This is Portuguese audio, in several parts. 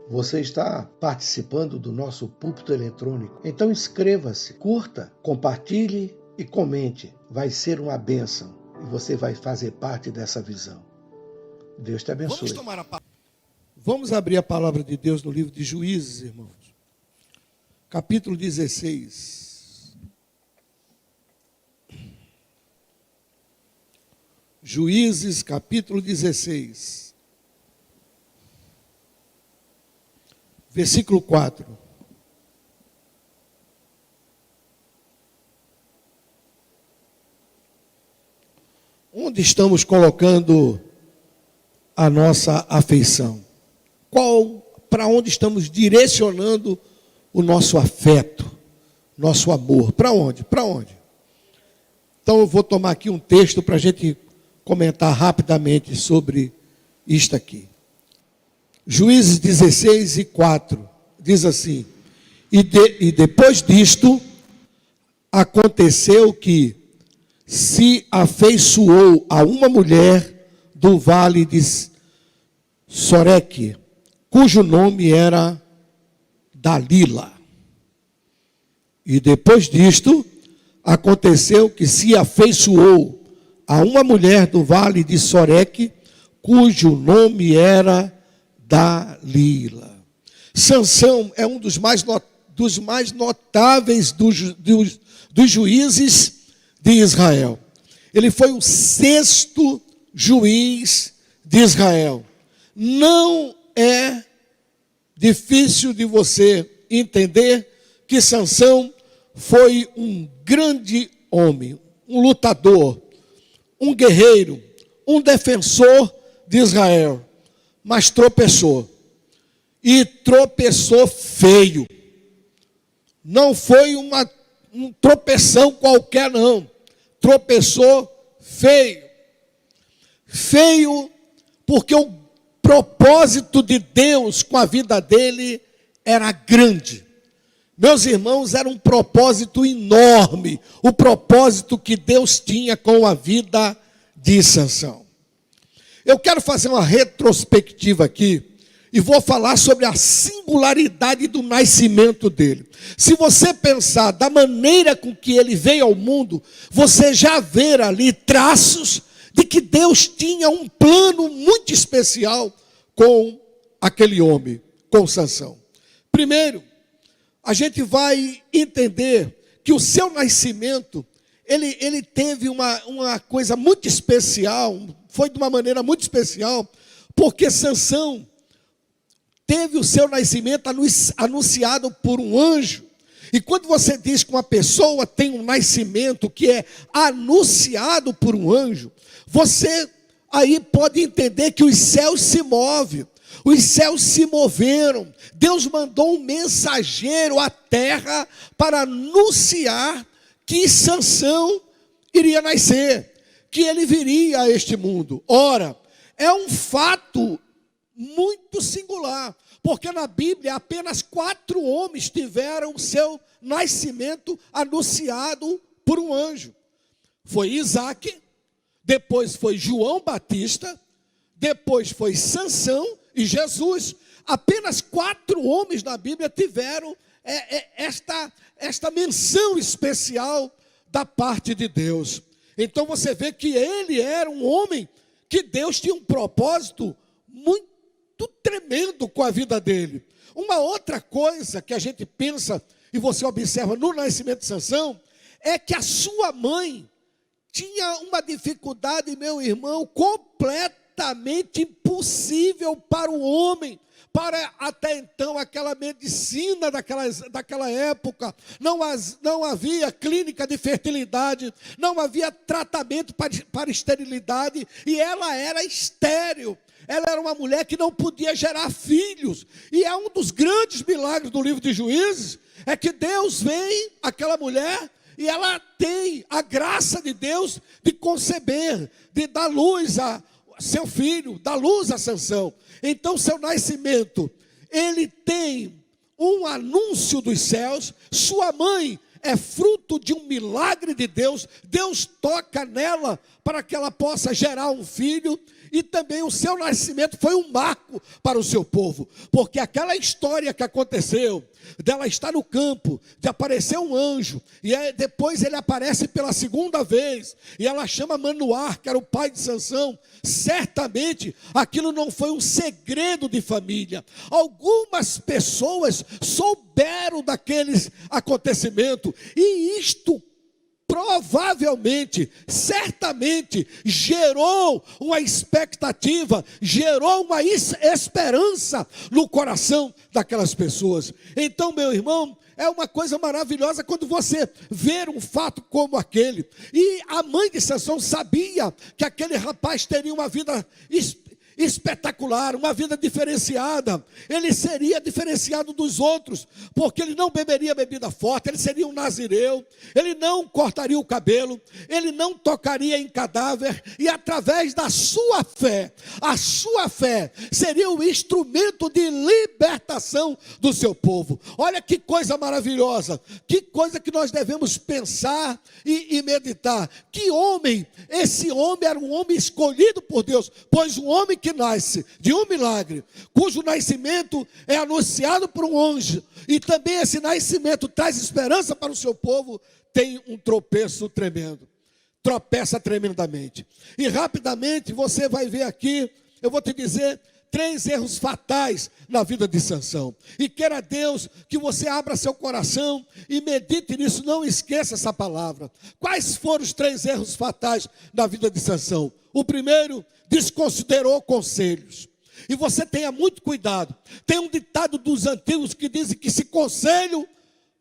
Você está participando do nosso púlpito eletrônico? Então inscreva-se, curta, compartilhe e comente. Vai ser uma bênção e você vai fazer parte dessa visão. Deus te abençoe. Vamos abrir a palavra de Deus no livro de Juízes, irmãos. Capítulo 16. Juízes, capítulo 16. Versículo 4. Onde estamos colocando a nossa afeição? Para onde estamos direcionando o nosso afeto, nosso amor? Para onde? Para onde? Então eu vou tomar aqui um texto para a gente comentar rapidamente sobre isto aqui. Juízes 16 e 4, diz assim: e depois disto, aconteceu que se afeiçoou a uma mulher do vale de Soreque, cujo nome era Dalila. E depois disto, aconteceu que se afeiçoou a uma mulher do vale de Soreque, cujo nome era Dalila. Sansão é um dos mais notáveis dos juízes de Israel. Ele foi o 6º juiz de Israel. Não é difícil de você entender que Sansão foi um grande homem, um lutador, um guerreiro, um defensor de Israel. Mas tropeçou. E tropeçou feio. Não foi um tropeção qualquer, não. Tropeçou feio. Feio porque o propósito de Deus com a vida dele era grande. Meus irmãos, era um propósito enorme. O propósito que Deus tinha com a vida de Sansão. Eu quero fazer uma retrospectiva aqui e vou falar sobre a singularidade do nascimento dele. Se você pensar da maneira com que ele veio ao mundo, você já vê ali traços de que Deus tinha um plano muito especial com aquele homem, com Sansão. Primeiro, a gente vai entender que o seu nascimento, ele teve uma coisa muito especial, foi de uma maneira muito especial, porque Sansão teve o seu nascimento anunciado por um anjo. E quando você diz que uma pessoa tem um nascimento que é anunciado por um anjo, você aí pode entender que os céus se movem, os céus se moveram. Deus mandou um mensageiro à terra para anunciar que Sansão iria nascer, que ele viria a este mundo. Ora, é um fato muito singular, porque na Bíblia apenas 4 homens tiveram o seu nascimento anunciado por um anjo. Foi Isaac, depois foi João Batista, depois foi Sansão e Jesus. Apenas 4 homens na Bíblia tiveram esta menção especial da parte de Deus. Então você vê que ele era um homem que Deus tinha um propósito muito tremendo com a vida dele. Uma outra coisa que a gente pensa e você observa no nascimento de Sansão é que a sua mãe tinha uma dificuldade, meu irmão, completamente impossível para o homem. Para até então aquela medicina daquela época, não havia clínica de fertilidade, não havia tratamento para esterilidade, e ela era estéril. Ela era uma mulher que não podia gerar filhos. E é um dos grandes milagres do livro de Juízes, é que Deus vem àquela mulher e ela tem a graça de Deus de conceber, de dar luz a seu filho, dar luz a Sansão. Então seu nascimento, ele tem um anúncio dos céus. Sua mãe é fruto de um milagre de Deus. Deus toca nela para que ela possa gerar um filho. E também o seu nascimento foi um marco para o seu povo, porque aquela história que aconteceu, dela estar no campo, de aparecer um anjo, e aí depois ele aparece pela segunda vez, e ela chama Manoá, que era o pai de Sansão. Certamente aquilo não foi um segredo de família. Algumas pessoas souberam daqueles acontecimentos, e isto provavelmente, certamente, gerou uma expectativa, gerou uma esperança no coração daquelas pessoas. Então, meu irmão, é uma coisa maravilhosa quando você vê um fato como aquele. E a mãe de Sansão sabia que aquele rapaz teria uma vida espetacular, uma vida diferenciada. Ele seria diferenciado dos outros, porque ele não beberia bebida forte, ele seria um nazireu, ele não cortaria o cabelo, ele não tocaria em cadáver, e através da sua fé, a sua fé seria o instrumento de libertação do seu povo. Olha que coisa maravilhosa, que coisa que nós devemos pensar e meditar. Que homem, esse homem era um homem escolhido por Deus, pois um homem que nasce de um milagre, cujo nascimento é anunciado por um anjo, e também esse nascimento traz esperança para o seu povo, tem um tropeço tremendo, tropeça tremendamente. E rapidamente você vai ver aqui, eu vou te dizer 3 erros fatais na vida de Sansão. E queira Deus que você abra seu coração e medite nisso, não esqueça essa palavra. Quais foram os 3 erros fatais na vida de Sansão? O primeiro, desconsiderou conselhos. E você tenha muito cuidado. Tem um ditado dos antigos que dizem que se conselho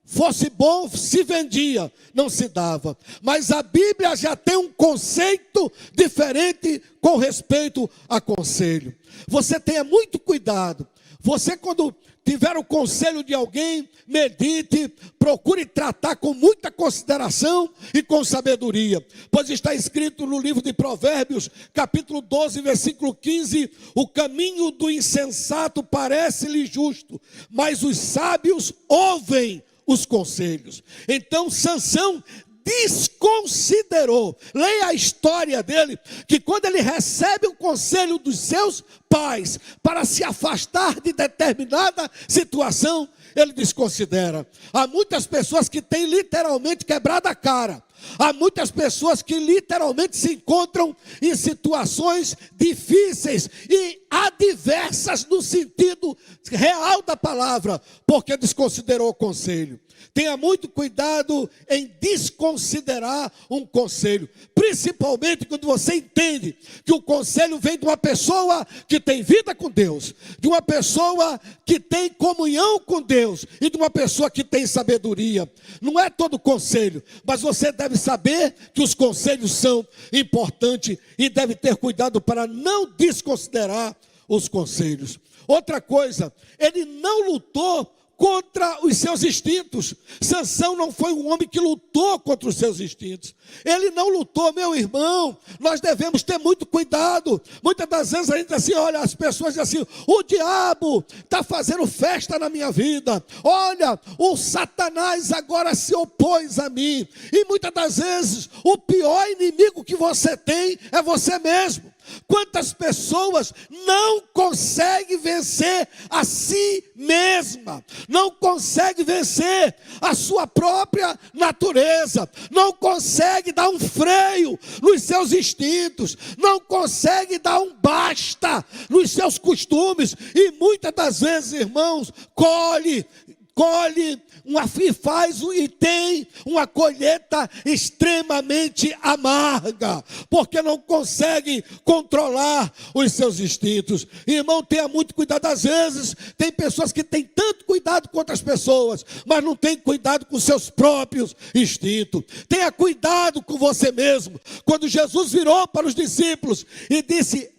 fosse bom, se vendia, não se dava. Mas a Bíblia já tem um conceito diferente com respeito a conselho. Você tenha muito cuidado. Você, quando tiver o conselho de alguém, medite, procure tratar com muita consideração e com sabedoria. Pois está escrito no livro de Provérbios, capítulo 12, versículo 15, o caminho do insensato parece-lhe justo, mas os sábios ouvem os conselhos. Então Sansão desconsiderou. Leia a história dele, que quando ele recebe o conselho dos seus pais para se afastar de determinada situação, ele desconsidera. Há muitas pessoas que têm literalmente quebrado a cara. Há muitas pessoas que literalmente se encontram em situações difíceis e adversas no sentido real da palavra, porque desconsiderou o conselho. Tenha muito cuidado em desconsiderar um conselho, principalmente quando você entende que o conselho vem de uma pessoa que tem vida com Deus, de uma pessoa que tem comunhão com Deus e de uma pessoa que tem sabedoria. Não é todo conselho, mas você deve saber que os conselhos são importantes e deve ter cuidado para não desconsiderar os conselhos. Outra coisa, ele não lutou contra os seus instintos. Sansão não foi um homem que lutou contra os seus instintos. Ele não lutou, meu irmão. Nós devemos ter muito cuidado. Muitas das vezes a gente diz assim, olha, as pessoas dizem assim, o diabo está fazendo festa na minha vida. Olha, o Satanás agora se opôs a mim. E muitas das vezes o pior inimigo que você tem é você mesmo. Quantas pessoas não conseguem vencer a si mesma, não conseguem vencer a sua própria natureza, não conseguem dar um freio nos seus instintos, não conseguem dar um basta nos seus costumes, e muitas das vezes, irmãos, colhe e tem uma colheita extremamente amarga, porque não consegue controlar os seus instintos. Irmão, tenha muito cuidado. Às vezes tem pessoas que têm tanto cuidado com outras pessoas, mas não tem cuidado com seus próprios instintos. Tenha cuidado com você mesmo. Quando Jesus virou para os discípulos e disse,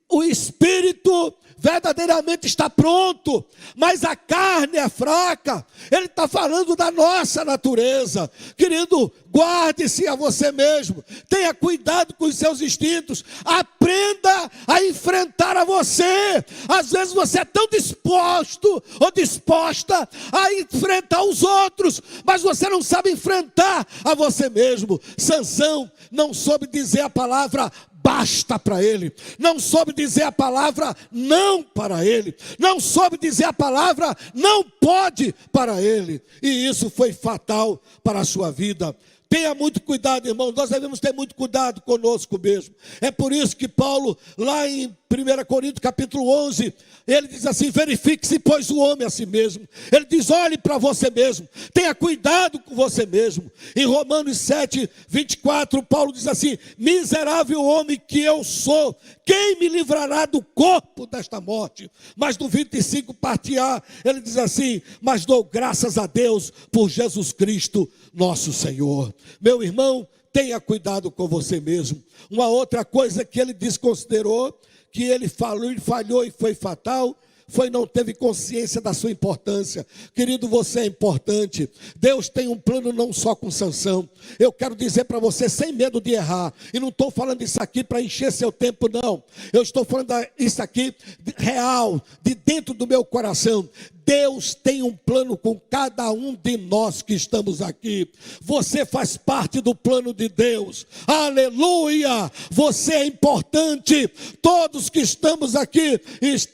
o Espírito verdadeiramente está pronto, mas a carne é fraca. Ele está falando da nossa natureza. Querido, guarde-se a você mesmo, tenha cuidado com os seus instintos, aprenda a enfrentar a você. Às vezes você é tão disposto ou disposta a enfrentar os outros, mas você não sabe enfrentar a você mesmo. Sansão não soube dizer a palavra basta para ele, não soube dizer a palavra não para ele, não soube dizer a palavra não pode para ele, e isso foi fatal para a sua vida. Tenha muito cuidado, irmãos, nós devemos ter muito cuidado conosco mesmo. É por isso que Paulo, lá em 1 Coríntios capítulo 11, ele diz assim: verifique-se, pois, o homem a si mesmo. Ele diz: olhe para você mesmo, tenha cuidado com você mesmo. Em Romanos 7, 24, Paulo diz assim: miserável homem que eu sou, quem me livrará do corpo desta morte? Mas no 25, parte A, ele diz assim: mas dou graças a Deus por Jesus Cristo, nosso Senhor. Meu irmão, tenha cuidado com você mesmo. Uma outra coisa que ele desconsiderou, que ele falhou e foi fatal, foi não teve consciência da sua importância. Querido, você é importante. Deus tem um plano não só com Sansão. Eu quero dizer para você, sem medo de errar, e não estou falando isso aqui para encher seu tempo, não. Eu estou falando isso aqui real, de dentro do meu coração. Deus tem um plano com cada um de nós que estamos aqui. Você faz parte do plano de Deus. Aleluia! Você é importante. Todos que estamos aqui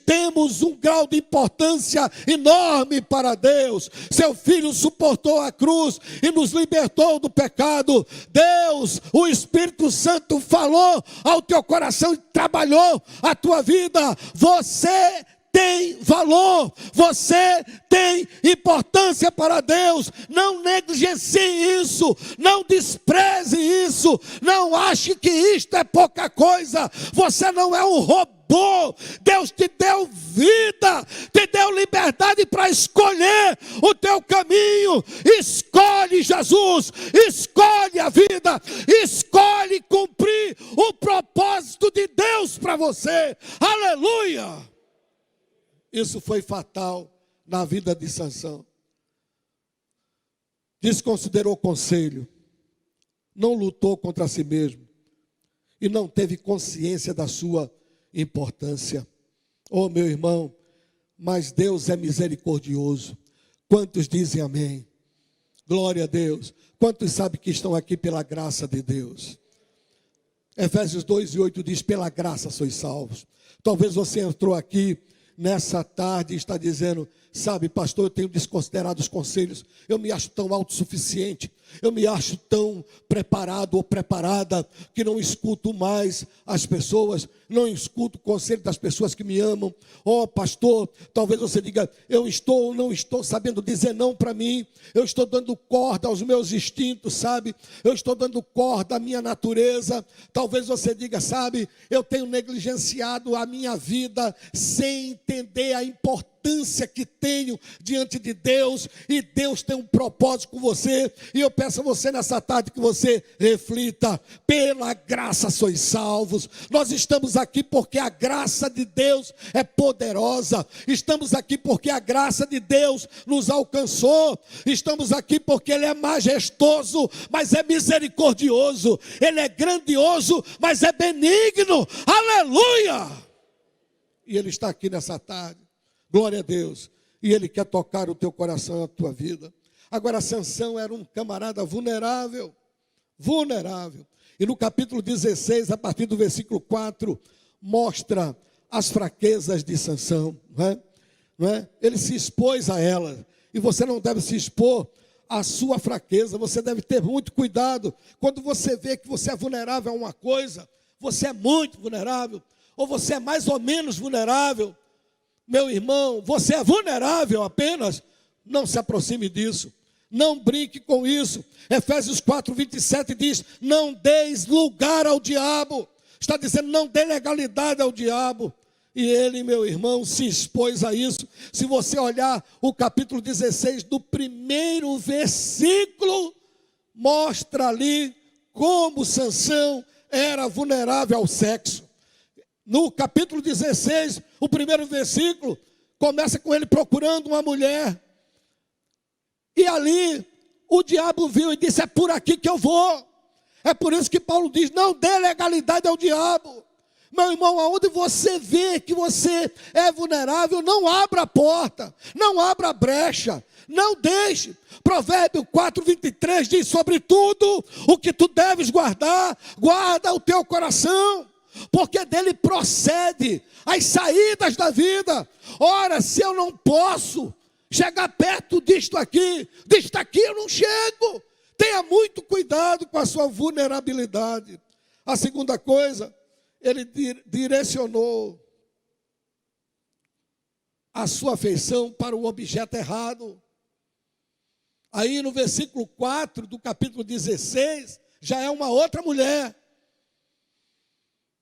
temos um grau de importância enorme para Deus. Seu Filho suportou a cruz e nos libertou do pecado. Deus, o Espírito Santo falou ao teu coração e trabalhou a tua vida. Você tem valor, você tem importância para Deus. Não negligencie isso, não despreze isso, não ache que isto é pouca coisa. Você não é um robô. Deus te deu vida, te deu liberdade para escolher o teu caminho. Escolhe Jesus, escolhe a vida, escolhe cumprir o propósito de Deus para você. Aleluia! Isso foi fatal na vida de Sansão. Desconsiderou o conselho, não lutou contra si mesmo e não teve consciência da sua importância. Oh, meu irmão, mas Deus é misericordioso. Quantos dizem amém? Glória a Deus. Quantos sabem que estão aqui pela graça de Deus? Efésios 2:8 diz: pela graça sois salvos. Talvez você entrou aqui nessa tarde está dizendo: sabe, pastor, eu tenho desconsiderado os conselhos, eu me acho tão autossuficiente, eu me acho tão preparado ou preparada, que não escuto mais as pessoas, não escuto o conselho das pessoas que me amam. Oh, pastor, talvez você diga: eu estou ou não estou sabendo dizer não para mim, eu estou dando corda aos meus instintos, sabe, eu estou dando corda à minha natureza. Talvez você diga: sabe, eu tenho negligenciado a minha vida sem entender a importância que tenho diante de Deus, e Deus tem um propósito com você. E eu peço a você nessa tarde que você reflita: pela graça sois salvos. Nós estamos aqui porque a graça de Deus é poderosa, estamos aqui porque a graça de Deus nos alcançou, estamos aqui porque Ele é majestoso, mas é misericordioso, Ele é grandioso, mas é benigno. Aleluia! E Ele está aqui nessa tarde, glória a Deus, e Ele quer tocar o teu coração, a tua vida. Agora, Sansão era um camarada vulnerável, e no capítulo 16, a partir do versículo 4, mostra as fraquezas de Sansão, não é? Ele se expôs a elas, e você não deve se expor à sua fraqueza. Você deve ter muito cuidado, quando você vê que você é vulnerável a uma coisa, você é muito vulnerável, ou você é mais ou menos vulnerável. Meu irmão, você é vulnerável apenas, não se aproxime disso, não brinque com isso. Efésios 4:27 diz: não deis lugar ao diabo. Está dizendo, não dê legalidade ao diabo. E ele, meu irmão, se expôs a isso. Se você olhar o capítulo 16, do primeiro versículo, mostra ali como Sansão era vulnerável ao sexo. No capítulo 16, o primeiro versículo, começa com ele procurando uma mulher. E ali, o diabo viu e disse: é por aqui que eu vou. É por isso que Paulo diz: não dê legalidade ao diabo. Meu irmão, aonde você vê que você é vulnerável, não abra a porta, não abra a brecha, não deixe. Provérbio 4:23 diz: sobretudo o que tu deves guardar, guarda o teu coração, porque dele procede as saídas da vida. Ora, se eu não posso chegar perto disto aqui eu não chego. Tenha muito cuidado com a sua vulnerabilidade. A segunda coisa, ele direcionou a sua afeição para o objeto errado. Aí no versículo 4 do capítulo 16, já é uma outra mulher.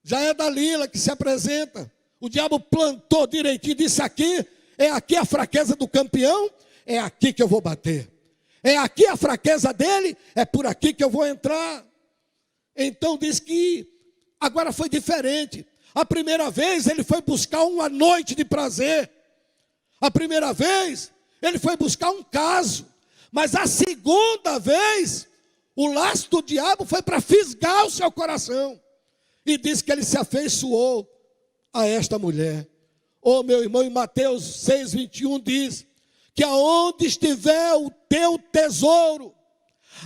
Já é Dalila que se apresenta. O diabo plantou direitinho, disse aqui a fraqueza do campeão, é aqui que eu vou bater. É aqui a fraqueza dele, é por aqui que eu vou entrar. Então diz que agora foi diferente. A primeira vez ele foi buscar uma noite de prazer. A primeira vez ele foi buscar um caso. Mas a segunda vez, o laço do diabo foi para fisgar o seu coração. E diz que ele se afeiçoou a esta mulher. Oh, meu irmão, em Mateus 6:21 diz que aonde estiver o teu tesouro,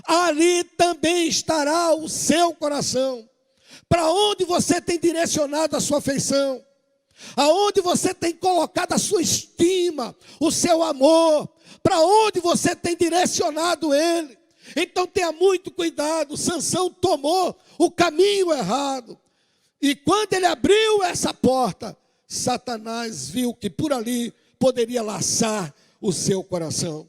ali também estará o seu coração. Para onde você tem direcionado a sua afeição? Aonde você tem colocado a sua estima, o seu amor? Para onde você tem direcionado ele? Então tenha muito cuidado. Sansão tomou o caminho errado. E quando ele abriu essa porta, Satanás viu que por ali poderia laçar o seu coração.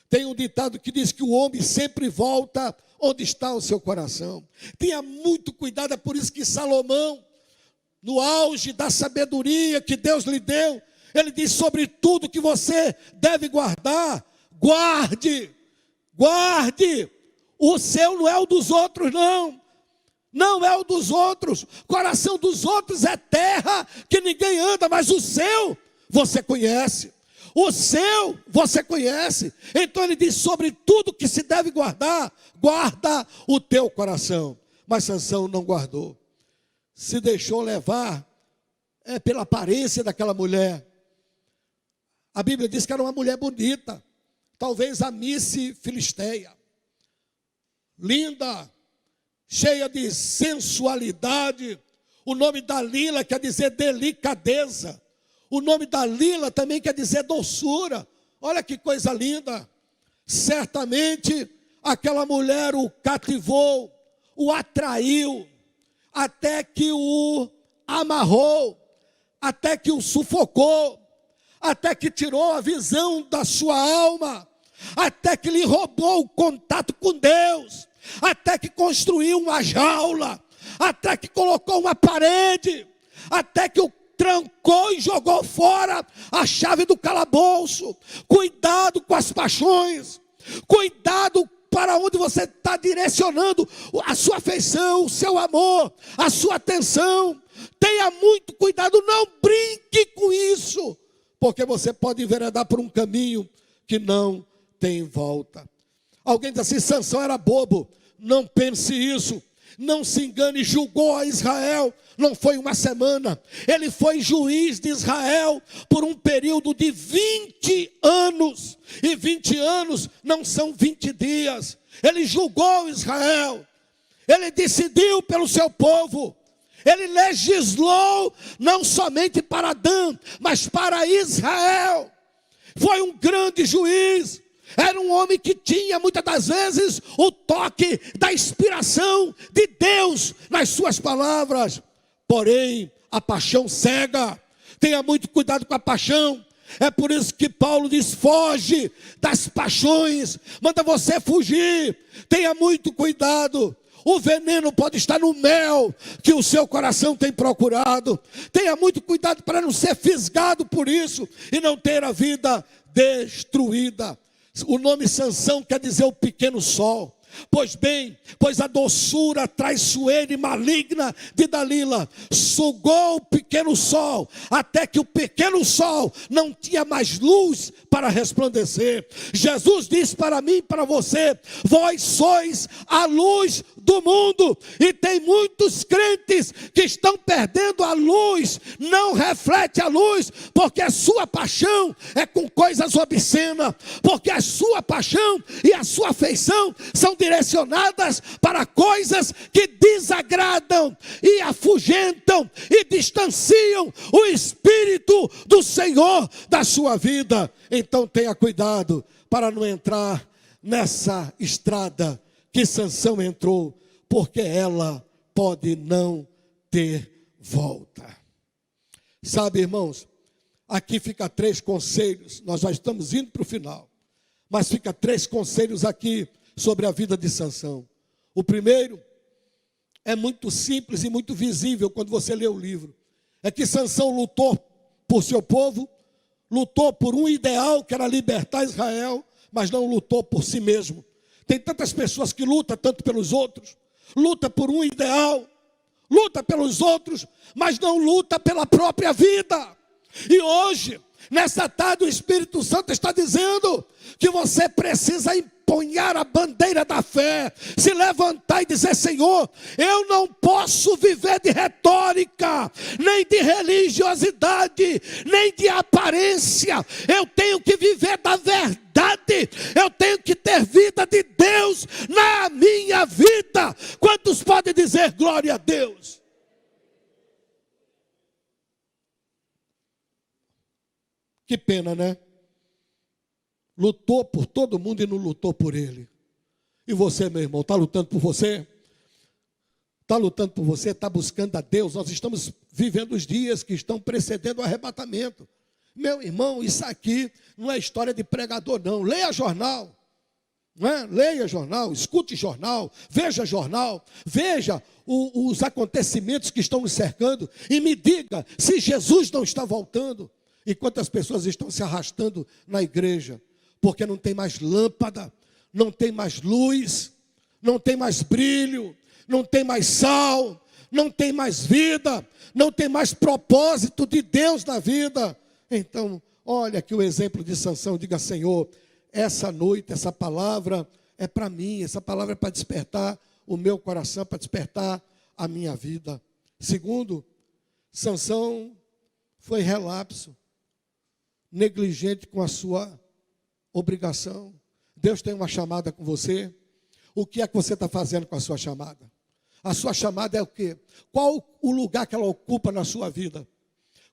Tem um ditado que diz que o homem sempre volta onde está o seu coração. Tenha muito cuidado, é por isso que Salomão, no auge da sabedoria que Deus lhe deu, ele diz: sobre tudo que você deve guardar, guarde. O seu não é o dos outros, não é o dos outros. Coração dos outros é terra que ninguém anda, mas o seu você conhece. O seu você conhece. Então ele diz: sobre tudo que se deve guardar, guarda o teu coração. Mas Sansão não guardou. Se deixou levar pela aparência daquela mulher. A Bíblia diz que era uma mulher bonita, talvez a Miss Filisteia, linda, cheia de sensualidade. O nome Dalila quer dizer delicadeza. O nome Dalila também quer dizer doçura. Olha que coisa linda. Certamente aquela mulher o cativou, o atraiu, até que o amarrou, até que o sufocou, até que tirou a visão da sua alma, até que lhe roubou o contato com Deus, até que construiu uma jaula, até que colocou uma parede, até que o trancou e jogou fora a chave do calabouço. Cuidado com as paixões, cuidado para onde você está direcionando a sua afeição, o seu amor, a sua atenção. Tenha muito cuidado, não brinque com isso, porque você pode enveredar por um caminho que não tem volta. Alguém diz assim: Sansão era bobo. Não pense isso. Não se engane, julgou a Israel, não foi uma semana. Ele foi juiz de Israel por um período de 20 anos. E 20 anos não são 20 dias. Ele julgou Israel. Ele decidiu pelo seu povo. Ele legislou não somente para Dan, mas para Israel. Foi um grande juiz. Era um homem que tinha muitas das vezes o toque da inspiração de Deus nas suas palavras. Porém, a paixão cega. Tenha muito cuidado com a paixão. É por isso que Paulo diz: foge das paixões. Manda você fugir. Tenha muito cuidado. O veneno pode estar no mel que o seu coração tem procurado. Tenha muito cuidado para não ser fisgado por isso e não ter a vida destruída. O nome Sansão quer dizer o pequeno sol. Pois bem, pois a doçura traiçoeira e maligna de Dalila sugou o pequeno sol, até que o pequeno sol não tinha mais luz para resplandecer. Jesus diz para mim e para você: vós sois a luz do do mundo, e tem muitos crentes que estão perdendo a luz, não reflete a luz, porque a sua paixão é com coisas obscenas, porque a sua paixão e a sua afeição são direcionadas para coisas que desagradam e afugentam e distanciam o Espírito do Senhor da sua vida. Então tenha cuidado para não entrar nessa estrada que Sansão entrou, porque ela pode não ter volta. Sabe, irmãos, aqui fica 3 conselhos, nós já estamos indo para o final, mas fica 3 conselhos aqui sobre a vida de Sansão. O primeiro é muito simples e muito visível quando você lê o livro, é que Sansão lutou por seu povo, lutou por um ideal que era libertar Israel, mas não lutou por si mesmo. Tem tantas pessoas que lutam tanto pelos outros, luta por um ideal, luta pelos outros, mas não luta pela própria vida. E hoje, nessa tarde, o Espírito Santo está dizendo que você precisa empunhar a bandeira da fé, se levantar e dizer: Senhor, eu não posso viver de retórica, nem de religiosidade, nem de aparência. Eu tenho que viver da verdade, eu tenho que ter vida de Deus na minha vida. Quantos podem dizer glória a Deus? Que pena, né? Lutou por todo mundo e não lutou por ele. E você, meu irmão, está lutando por você? Está lutando por você? Está buscando a Deus? Nós estamos vivendo os dias que estão precedendo o arrebatamento. Meu irmão, isso aqui não é história de pregador, não. Leia jornal. Não é? Leia jornal, escute jornal, veja os acontecimentos que estão nos cercando e me diga se Jesus não está voltando. Enquanto as pessoas estão se arrastando na igreja, porque não tem mais lâmpada, não tem mais luz, não tem mais brilho, não tem mais sal, não tem mais vida, não tem mais propósito de Deus na vida. Então, olha aqui o exemplo de Sansão. Diga: Senhor, essa noite, essa palavra é para mim, essa palavra é para despertar o meu coração, para despertar a minha vida. Segundo, Sansão foi relapso, negligente com a sua obrigação. Deus tem uma chamada com você. O que é que você está fazendo com a sua chamada? A sua chamada é o quê? Qual o lugar que ela ocupa na sua vida?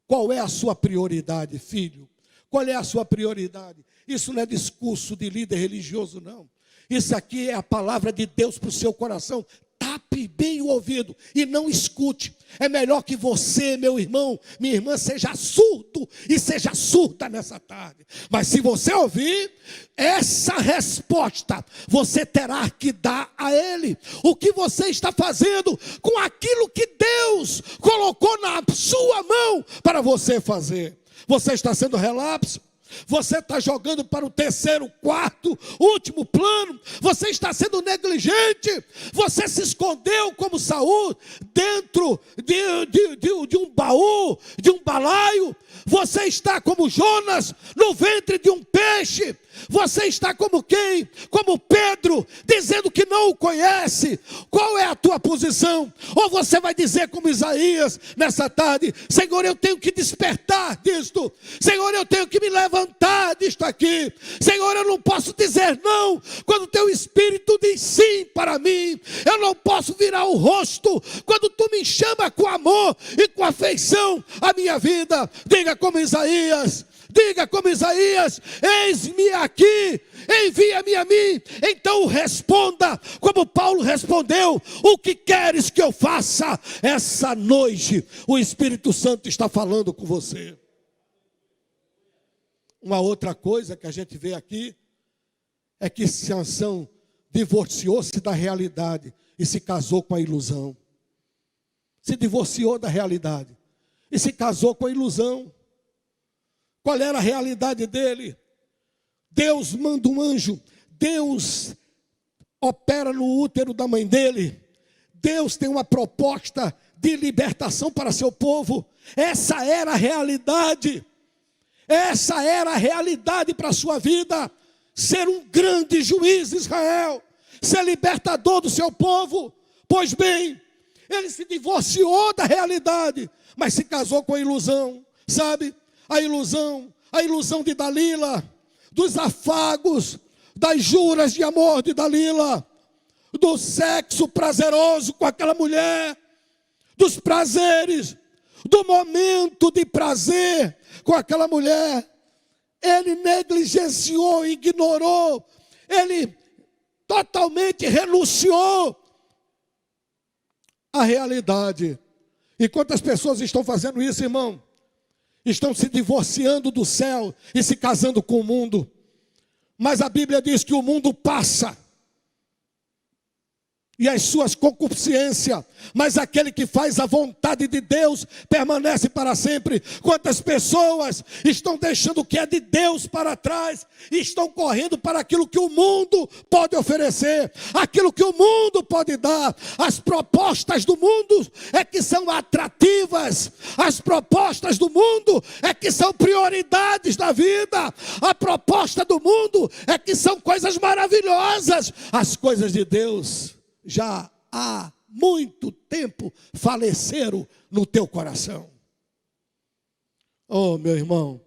Qual é a sua prioridade, filho? Qual é a sua prioridade? Isso não é discurso de líder religioso, não. Isso aqui é a palavra de Deus para o seu coração. Tape bem o ouvido e não escute. É melhor que você, meu irmão, minha irmã, seja surdo e seja surda nessa tarde. Mas se você ouvir essa resposta, você terá que dar a Ele. O que você está fazendo com aquilo que Deus colocou na sua mão para você fazer? Você está sendo relapso? Você está jogando para o terceiro, quarto, último plano. Você está sendo negligente. Você se escondeu como Saul dentro de um baú, de um balaio. Você está como Jonas no ventre de um peixe. Você está como quem? Como Pedro, dizendo que não o conhece. Qual é a tua posição? Ou você vai dizer como Isaías nessa tarde: Senhor, eu tenho que despertar disto. Senhor, eu tenho que me levantar disto aqui. Senhor, eu não posso dizer não quando o teu Espírito diz sim para mim. Eu não posso virar o rosto quando tu me chama com amor e com afeição à minha vida. Diga como Isaías. Diga como Isaías: eis-me aqui, envia-me a mim. Então responda como Paulo respondeu: o que queres que eu faça? Essa noite o Espírito Santo está falando com você. Uma outra coisa que a gente vê aqui é que Sansão divorciou-se da realidade e se casou com a ilusão. Se divorciou da realidade e se casou com a ilusão. Qual era a realidade dele? Deus manda um anjo, Deus opera no útero da mãe dele, Deus tem uma proposta de libertação para seu povo. Essa era a realidade, essa era a realidade para a sua vida. Ser um grande juiz de Israel, ser libertador do seu povo. Pois bem, ele se divorciou da realidade, mas se casou com a ilusão, sabe? A ilusão de Dalila, dos afagos, das juras de amor de Dalila, do sexo prazeroso com aquela mulher, dos prazeres, do momento de prazer com aquela mulher. Ele negligenciou, ignorou, ele totalmente renunciou à realidade. E quantas pessoas estão fazendo isso, irmão? Estão se divorciando do céu e se casando com o mundo. Mas a Bíblia diz que o mundo passa e as suas concupiscências, mas aquele que faz a vontade de Deus permanece para sempre. Quantas pessoas estão deixando o que é de Deus para trás e estão correndo para aquilo que o mundo pode oferecer, aquilo que o mundo pode dar. As propostas do mundo é que são atrativas, as propostas do mundo é que são prioridades da vida, a proposta do mundo é que são coisas maravilhosas. As coisas de Deus já há muito tempo faleceram no teu coração. Oh, meu irmão,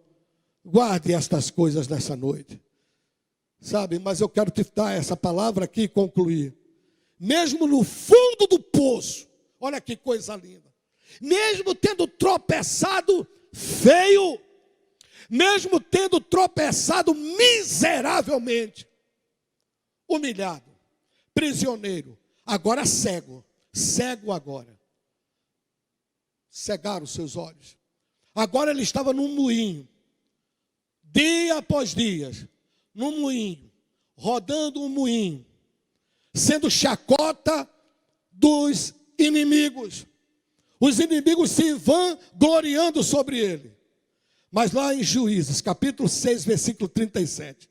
guarde estas coisas nessa noite. Sabe, mas eu quero te dar essa palavra aqui e concluir. Mesmo no fundo do poço, olha que coisa linda. Mesmo tendo tropeçado feio, mesmo tendo tropeçado miseravelmente, humilhado, prisioneiro, agora cego agora. Cegaram os seus olhos. Agora ele estava num moinho, dia após dia, num moinho, rodando um moinho, sendo chacota dos inimigos. Os inimigos se vão gloriando sobre ele. Mas lá em Juízes, capítulo 6, versículo 37,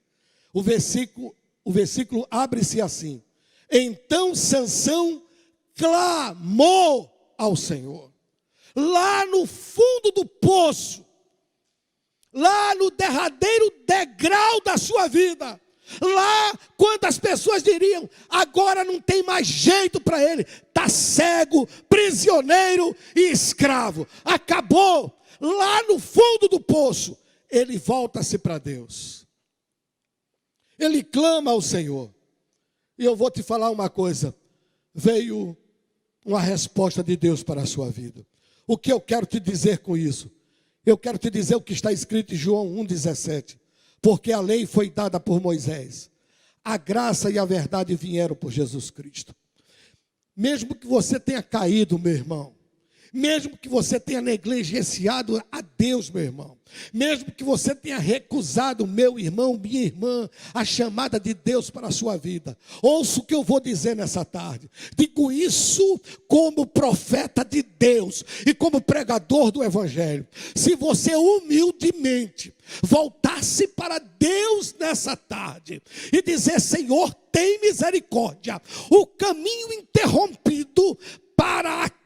o versículo abre-se assim: então Sansão clamou ao Senhor. Lá no fundo do poço, lá no derradeiro degrau da sua vida, lá quando as pessoas diriam, agora não tem mais jeito para ele, está cego, prisioneiro e escravo, acabou. Lá no fundo do poço, ele volta-se para Deus, ele clama ao Senhor. E eu vou te falar uma coisa, veio uma resposta de Deus para a sua vida. O que eu quero te dizer com isso? Eu quero te dizer o que está escrito em João 1,17. Porque a lei foi dada por Moisés, a graça e a verdade vieram por Jesus Cristo. Mesmo que você tenha caído, meu irmão, mesmo que você tenha negligenciado a Deus, meu irmão, mesmo que você tenha recusado, meu irmão, minha irmã, a chamada de Deus para a sua vida, ouça o que eu vou dizer nessa tarde. Digo isso como profeta de Deus e como pregador do Evangelho. Se você humildemente voltasse para Deus nessa tarde e dizer, Senhor, tem misericórdia, o caminho interrompido para aqui,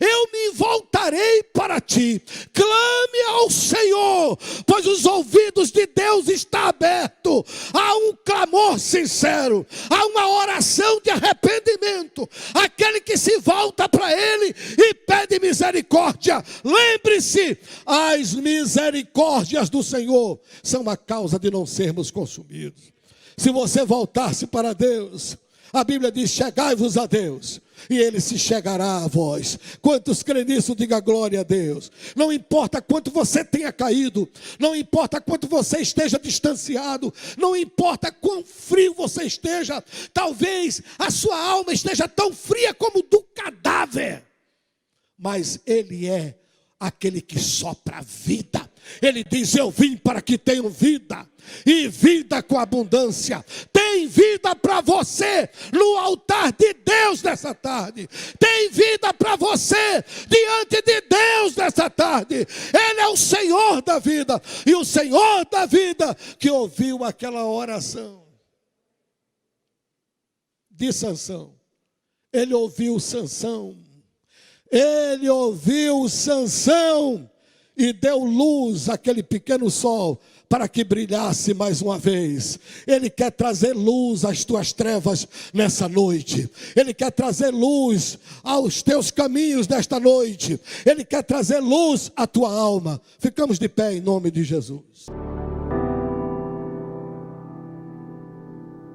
eu me voltarei para ti. Clame ao Senhor, pois os ouvidos de Deus estão abertos. Há um clamor sincero, há uma oração de arrependimento. Aquele que se volta para Ele e pede misericórdia. Lembre-se, as misericórdias do Senhor são a causa de não sermos consumidos. Se você voltar-se para Deus, a Bíblia diz, chegai-vos a Deus, e Ele se chegará a vós. Quantos creem nisso, diga glória a Deus. Não importa quanto você tenha caído, não importa quanto você esteja distanciado, não importa quão frio você esteja, talvez a sua alma esteja tão fria como do cadáver, mas Ele é aquele que sopra a vida. Ele diz, eu vim para que tenham vida, e vida com abundância. Tem vida para você no altar de Deus nessa tarde. Tem vida para você diante de Deus nessa tarde. Ele é o Senhor da vida, e o Senhor da vida que ouviu aquela oração de Sansão. Ele ouviu Sansão. Ele ouviu Sansão e deu luz àquele pequeno sol para que brilhasse mais uma vez. Ele quer trazer luz às tuas trevas nessa noite. Ele quer trazer luz aos teus caminhos nesta noite. Ele quer trazer luz à tua alma. Ficamos de pé em nome de Jesus.